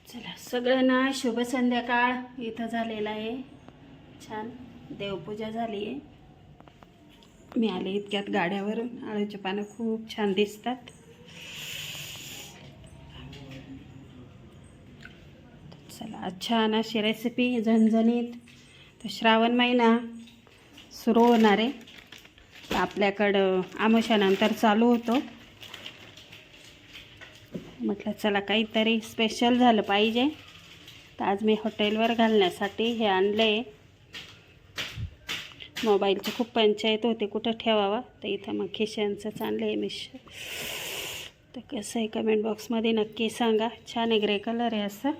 चला सगळ्यांना शुभ संध्याकाळ. इथं झालेला आहे छान देवपूजा झाली आहे. मी आले इतक्यात गाड्यावरून. आळूची पानं खूप छान दिसतात. चला छान अशी रेसिपी झणझणीत. तर श्रावण महिना सुरू होणार आहे. आपल्याकडं आमोशानंतर चालू होतो. म्हटलं चला काहीतरी स्पेशल झालं पाहिजे. तर आज मी हॉटेलवर घालण्यासाठी हे आणले. मोबाईलची खूप पंचायत होते कुठं ठेवावा, तर इथं मग खिशांचंच आणलं आहे मिक्सर. तर कसं आहे कमेंट बॉक्समध्ये नक्की सांगा. छान आहे, ग्रे कलर आहे असं.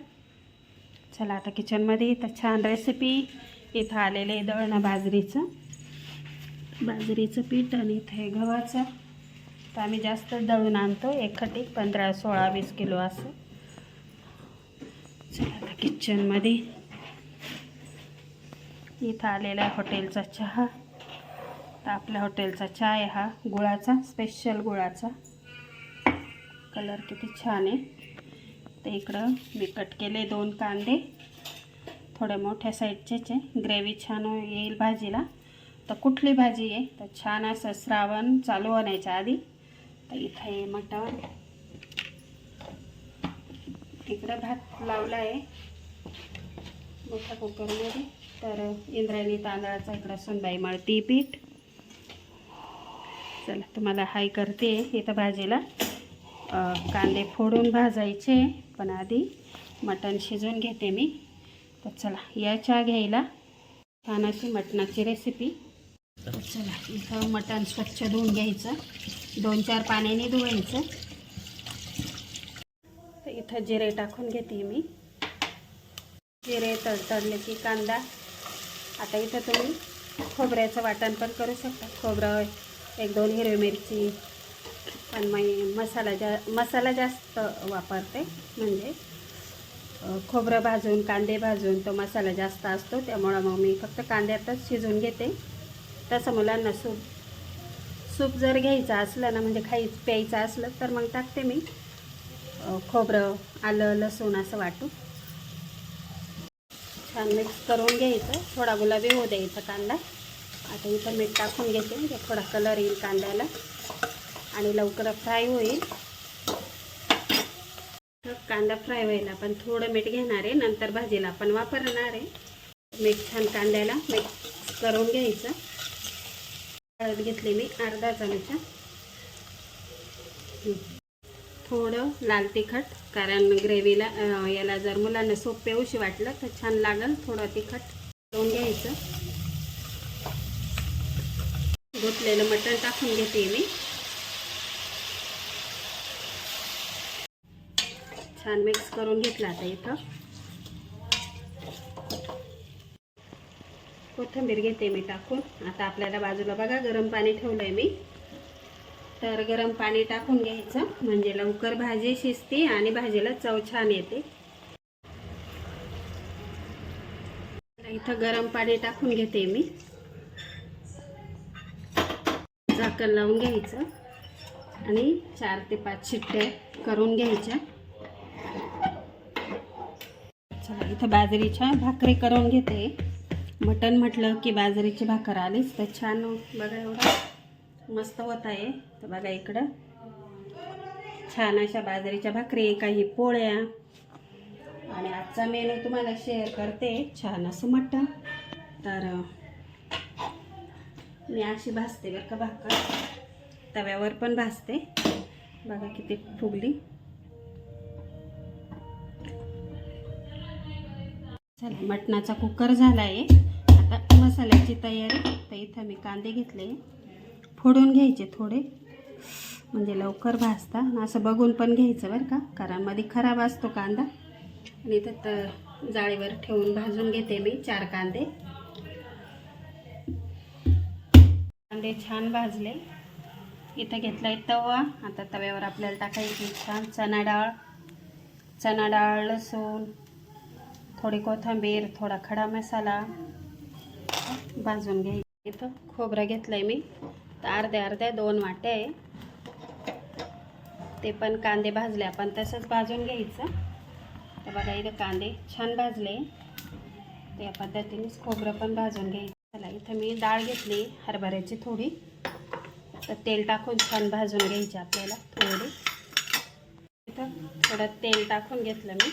चला आता किचनमध्ये. तर छान रेसिपी. इथं आलेलं आहे दळणं बाजरीचं पीठ आणि इथं आहे गव्हाचं. तर आम्ही जास्त दळून आणतो, एकखटी 15, 16, 20 किलो असं. चला आता किचनमध्ये. इथं आलेला आहे हॉटेलचा चहा. तर आपल्या हॉटेलचा चहा आहे हा गुळाचा, स्पेशल गुळाचा. कलर किती छान आहे. तर इकडं मी कट केले 2 कांदे, थोड्या मोठ्या साईजचेच आहे. ग्रेव्ही छान येईल भाजीला. तर कुठली भाजी आहे तर छान असं श्रावण चालू होण्याच्या आधी. तर इथं आहे मटण. इकडं भात लावला आहे मोठ्या कुकरमध्ये. तर इंद्रायणी तांदळाचा इकडं सुनबाई मळती पीठ. चला तुम्हाला हाय करते. इथं भाजीला कांदे फोडून भाजायचे, पण आधी मटण शिजवून घेते मी. तर चला या चहा घ्यायला. छान अशी मटणाची रेसिपी. तर चला इथं मटण स्वच्छ धुवून घ्यायचं, 2-4 पाण्याने धुवायचं. तर इथं जिरे टाकून घेते मी. जिरे तडतडले की कांदा. आता इथं तुम्ही खोबऱ्याचं वाटण पण करू शकता. खोबरं, 1-2 हिरवी मिरची. पण मी मसाला जास्त वापरते, म्हणजे खोबरं भाजून कांदे भाजून तो मसाला जास्त असतो. त्यामुळं मग मी फक्त कांद्यातच शिजवून घेते. तसं मुलांना सूप जर घ्यायचं असलं ना, म्हणजे प्यायचं असलं तर मग टाकते मी खोबरं, आलं, लसूण असं वाटून. छान मिक्स करून घ्यायचं. थोडा गुलाबी होऊ द्यायचा कांदा. आता इथं मीठ टाकून घेते, म्हणजे थोडा कलर येईल कांद्याला आणि लवकर फ्राय होईल. तर कांदा फ्राय व्हायला आपण थोडं मीठ घेणार आहे, नंतर भाजीला आपण वापरणार आहे. मीठ छान कांद्याला मिक्स करून घ्यायचं. हळद घेतली मी अर्धा चमचा. थोडं लाल तिखट, कारण ग्रेव्हीला याला जर मुलांना सूप पेऊशी वाटलं तर छान लागेल. थोडं तिखट करून घ्यायचं. धुतलेलं मटण टाकून घेते मी. छान मिक्स करून घेतलं. आता इथं कोथिंबीर घेते मी टाकून. आता आपल्याला बाजूला बघा गरम पाणी ठेवलंय मी. तर गरम पाणी टाकून घ्यायचं, म्हणजे लवकर भाजी शिजते आणि भाजीला चव छान येते. इथं गरम पाणी टाकून घेते मी. झाकण लावून घ्यायचं आणि 4 ते 5 शिट्ट्या करून घ्यायच्या. चला इथं बाजरीच्या भाकरी करून घेते. मटण म्हटलं की बाजरीची भाकर आलीच. तर छान बघा एवढं मस्त होत आहे. तर बघा इकडं छान अशा बाजरीच्या भाकरी, काही पोळ्या. आणि आजचा मेनू तुम्हाला शेअर करते. छान असं मटण. तर मी अशी भाजते बरं का भाकर. तव्यावर पण भाजते. बघा किती फुगली. चला मटणाचा कुकर झाला आहे. आता मसाल्याची तयारी. तर इथं मी कांदे घेतले, फोडून घ्यायचे थोडे, म्हणजे लवकर भाजता. असं बघून पण घ्यायचं बरं का, कारण मध्ये खराब असतो कांदा. आणि इथं जाळीवर ठेवून भाजून घेते मी 4 कांदे. कांदे छान भाजले. इथं घेतलाय तवा. आता तव्यावर आपल्याला टाकायची छान चणा डाळ, लसूण, थोडी कोथिंबीर, थोडा खडा मसाला भाजून घ्यायचं. इथं खोबरं घेतलंय मी. तर अर्ध्या 2 वाट्या आहे. ते पण कांदे भाजले आपण तसंच भाजून घ्यायचं. तर बघा इथं कांदे छान भाजले. त्या पद्धतीनेच खोबरं पण भाजून घ्यायचं. चला इथं मी डाळ घेतली हरभऱ्याची थोडी. तर तेल टाकून छान भाजून घ्यायची आपल्याला थोडी. इथं थोडं तेल टाकून घेतलं मी.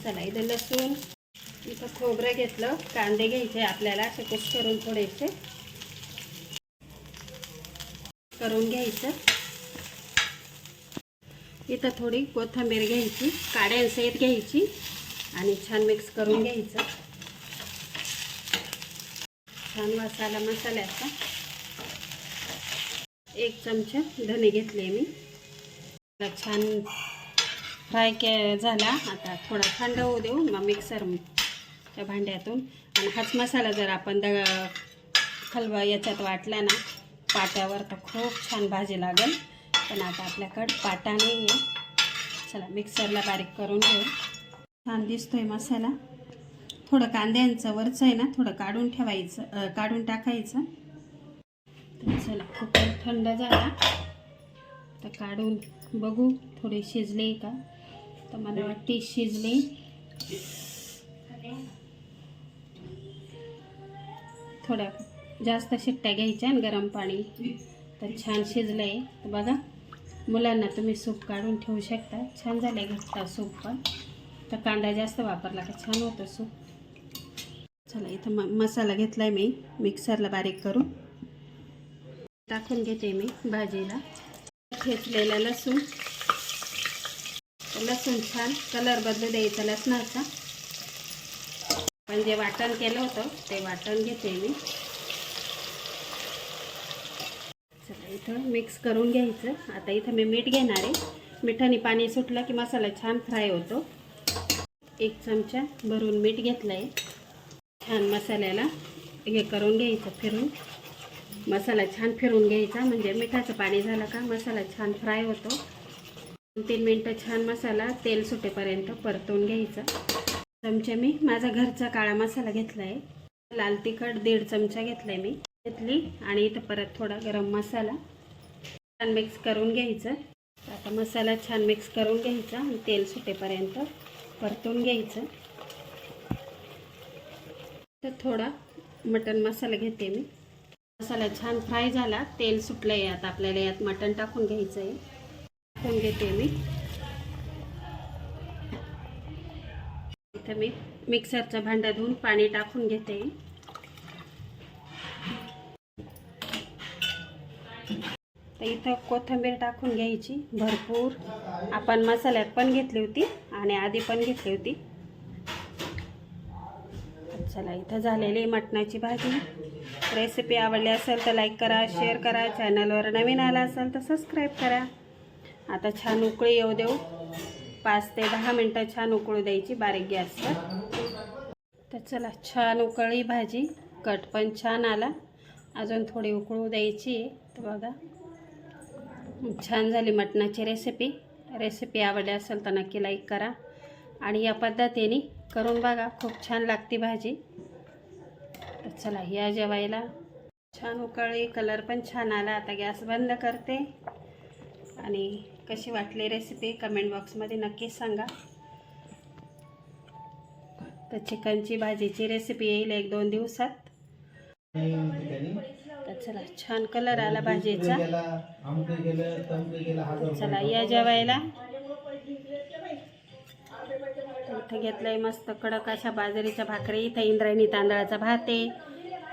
चला इथं लसूण, इथं खोबरं घेतलं. कांदे घ्यायचे आपल्याला असे कुस करून थोडेसे करून घ्यायचं. इथं थोडी कोथिंबीर घ्यायची, काड्यांसहित घ्यायची आणि छान मिक्स करून घ्यायचं. छान मसाल्याचा 1 चमचा धने घेतले मी. छान फ्राय झाला. आता थोडा थंड होऊ देऊ मग मिक्सरच्या भांड्यातून. आणि हाच मसाला जर आपण खलबा याच्यात वाटला ना पाट्यावर तर खूप छान भाजी लागेल. पण आता आपल्याकडं पाटा नाही आहे. चला मिक्सरला बारीक करून घेऊ. छान दिसतोय मसाला. थोडं कांद्यांचं वरचं आहे ना थोडं काढून ठेवायचं, काढून टाकायचं. तर चला कुकर थंड झाला तर काढून बघू थोडी शिजली का. तर मला वाटते शिजली. थोड्या जास्त शिट्ट्या घ्यायच्या आणि गरम पाणी. तर छान शिजलं आहे. तर बघा मुलांना तुम्ही सूप काढून ठेवू शकता. छान झालं आहे घट्ट सूप पण. तर कांदा जास्त वापरला का छान होतं सूप. चला इथं मसाला घेतला आहे मी मिक्सरला बारीक करून. टाकून घेते मी भाजीला. घेतलेला लसूण छान कलर बदलू द्यायचा लसणाचा. पण जे वाटण केलं होतं ते वाटण घेते मी. चला इथं मिक्स करून घ्यायचं. आता इथं मी मीठ घेणार आहे. मिठाने पाणी सुटलं की मसाला छान फ्राय होतो. 1 चमचा भरून मीठ घेतलं आहे. छान मसाल्याला हे करून घ्यायचं फिरून. मसाला छान फिरून घ्यायचा म्हणजे मिठाचं पाणी झालं का मसाला छान फ्राय होतो. 2-3 मिनटं छान मसाला तेल सुटेपर्यंत परतून घ्यायचा. चमचे मी माझा घरचा काळा मसाला घेतला आहे. लाल तिखट 1.5 चमचा घेतला आहे मी घेतली. आणि इथं परत थोडा गरम मसाला छान मिक्स करून घ्यायचं. आता मसाला छान मिक्स करून घ्यायचा आणि तेल सुटेपर्यंत परतून घ्यायचं. तर थोडा मटण मसाला घेते मी. मसाला छान फ्राय झाला, तेल सुटलं आहे. आता आपल्याला यात मटण टाकून घ्यायचं आहे. टाकून घेते मी. इथं मी मिक्सरचा भांडा धुवून पाणी टाकून घेते. तर इथं कोथिंबीर टाकून घ्यायची भरपूर. आपण मसाल्यात पण घेतली होती आणि आधी पण घेतली होती. चला इथं झालेली मटणाची भाजी. रेसिपी आवडली असेल तर लाईक करा, शेअर करा. चॅनलवर नवीन आला असेल तर सबस्क्राईब करा. आता छान उकळी येऊ देऊ. 5 ते 10 मिनटं छान उकळू द्यायची बारीक गॅसवर. तर चला छान उकळी भाजी. कट पण छान आला. अजून थोडी उकळू द्यायची आहे. तर बघा छान झाली मटणाची रेसिपी. रेसिपी आवडली असेल तर नक्की लाईक करा आणि या पद्धतीने करून बघा. खूप छान लागते भाजी. तर चला या जेवायला. छान उकळी, कलर पण छान आला. आता गॅस बंद करते. आणि कशी वाटली रेसिपी कमेंट बॉक्समध्ये नक्की सांगा. तर चिकनची भाजीची रेसिपी येईल 1-2 दिवसात. तर चला छान कलर आला भाजीचा. चला या जेवायला. इथं घेतलंय मस्त कडक अशा बाजरीच्या भाकरी. इथं इंद्रायणी तांदळाचा भात आहे.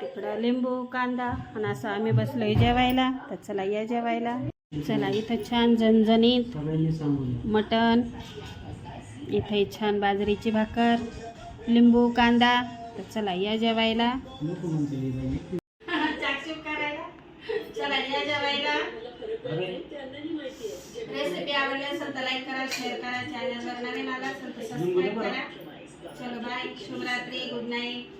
तिकडं लिंबू कांदा आणि असं आम्ही बसलोय जेवायला. तर चला या जेवायला. चला इथं छान झणझणीत मटण. इथे छान बाजरीची भाकर, लिंबू कांदा. तर चला या जेवायला. चला या जेवायला. रेसिपी आवडली असेल तर लाईक करा, शेअर करा. चॅनलवर नवीन आला असेल तर सबस्क्राईब करा. चलो बाय. शुभरात्री. Good night.